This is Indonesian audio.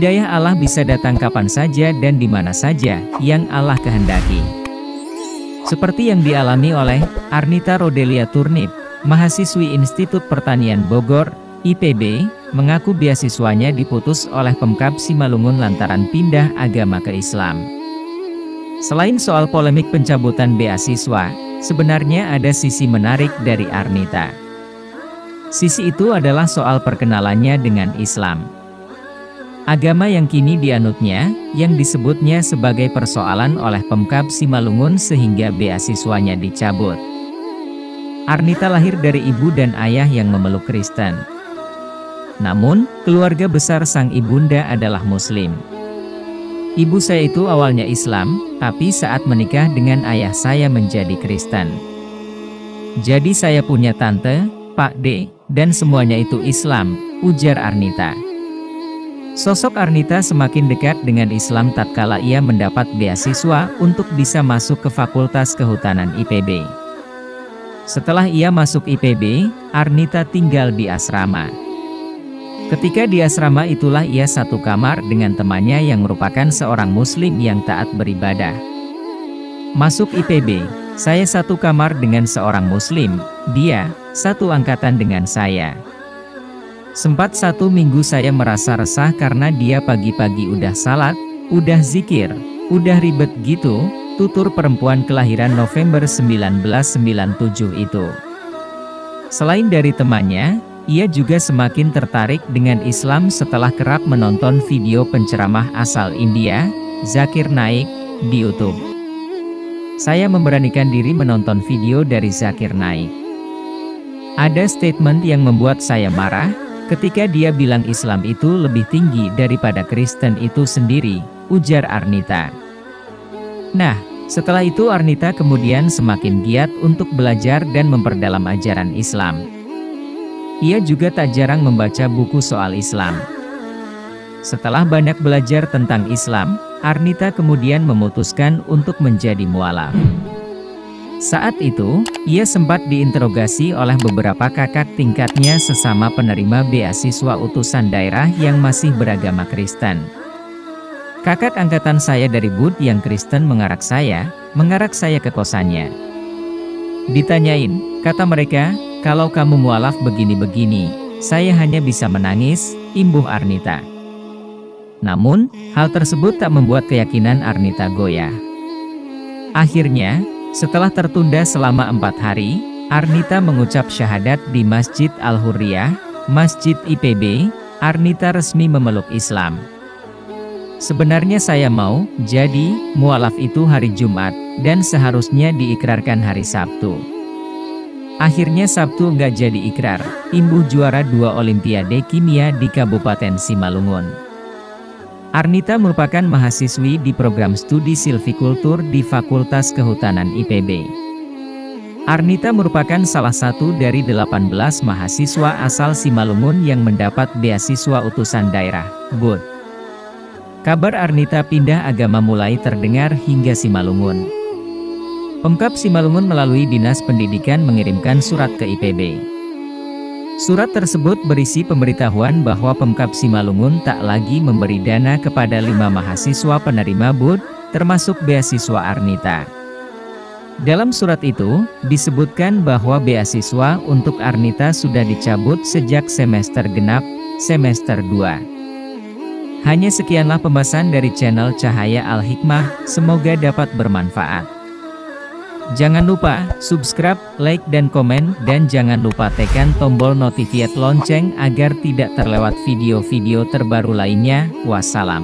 Hidayah Allah bisa datang kapan saja dan di mana saja yang Allah kehendaki. Seperti yang dialami oleh Arnita Rodelia Turnip, mahasiswi Institut Pertanian Bogor, IPB, mengaku beasiswanya diputus oleh Pemkab Simalungun lantaran pindah agama ke Islam. Selain soal polemik pencabutan beasiswa, sebenarnya ada sisi menarik dari Arnita. Sisi itu adalah soal perkenalannya dengan Islam. Agama yang kini dianutnya, yang disebutnya sebagai persoalan oleh Pemkab Simalungun sehingga beasiswanya dicabut. Arnita lahir dari ibu dan ayah yang memeluk Kristen. Namun, keluarga besar sang ibunda adalah Muslim. Ibu saya itu awalnya Islam, tapi saat menikah dengan ayah saya menjadi Kristen. Jadi saya punya tante, Pak D, dan semuanya itu Islam, ujar Arnita. Sosok Arnita semakin dekat dengan Islam tatkala ia mendapat beasiswa untuk bisa masuk ke Fakultas Kehutanan IPB. Setelah ia masuk IPB, Arnita tinggal di asrama. Ketika di asrama itulah ia satu kamar dengan temannya yang merupakan seorang Muslim yang taat beribadah. Masuk IPB, saya satu kamar dengan seorang Muslim, dia satu angkatan dengan saya. Sempat 1 minggu saya merasa resah karena dia pagi-pagi udah salat, udah zikir, udah ribet gitu, tutur perempuan kelahiran November 1997 itu. Selain dari temannya, ia juga semakin tertarik dengan Islam setelah kerap menonton video penceramah asal India, Zakir Naik, di YouTube. Saya memberanikan diri menonton video dari Zakir Naik. Ada statement yang membuat saya marah, ketika dia bilang Islam itu lebih tinggi daripada Kristen itu sendiri, ujar Arnita. Nah, setelah itu Arnita kemudian semakin giat untuk belajar dan memperdalam ajaran Islam. Ia juga tak jarang membaca buku soal Islam. Setelah banyak belajar tentang Islam, Arnita kemudian memutuskan untuk menjadi mualaf. Saat itu, ia sempat diinterogasi oleh beberapa kakak tingkatnya sesama penerima beasiswa utusan daerah yang masih beragama Kristen. Kakak angkatan saya dari BUD yang Kristen mengarak saya ke kosannya. Ditanyain, kata mereka, kalau kamu mualaf begini-begini, saya hanya bisa menangis, imbuh Arnita. Namun, hal tersebut tak membuat keyakinan Arnita goyah. Akhirnya, setelah tertunda selama 4 hari, Arnita mengucap syahadat di Masjid Al-Hurriyah, Masjid IPB. Arnita resmi memeluk Islam. Sebenarnya saya mau jadi mualaf itu hari Jumat, dan seharusnya diikrarkan hari Sabtu. Akhirnya Sabtu nggak jadi ikrar, imbuh juara 2 Olimpiade Kimia di Kabupaten Simalungun. Arnita merupakan mahasiswi di program studi silvikultur di Fakultas Kehutanan IPB. Arnita merupakan salah satu dari 18 mahasiswa asal Simalungun yang mendapat beasiswa utusan daerah, BUD. Kabar Arnita pindah agama mulai terdengar hingga Simalungun. Pemkab Simalungun melalui Dinas Pendidikan mengirimkan surat ke IPB. Surat tersebut berisi pemberitahuan bahwa Pemkab Simalungun tak lagi memberi dana kepada 5 mahasiswa penerima BUD, termasuk beasiswa Arnita. Dalam surat itu, disebutkan bahwa beasiswa untuk Arnita sudah dicabut sejak semester genap, semester 2. Hanya sekianlah pembahasan dari channel Cahaya Al-Hikmah, semoga dapat bermanfaat. Jangan lupa subscribe, like dan komen, dan jangan lupa tekan tombol notifikat lonceng agar tidak terlewat video-video terbaru lainnya. Wassalam.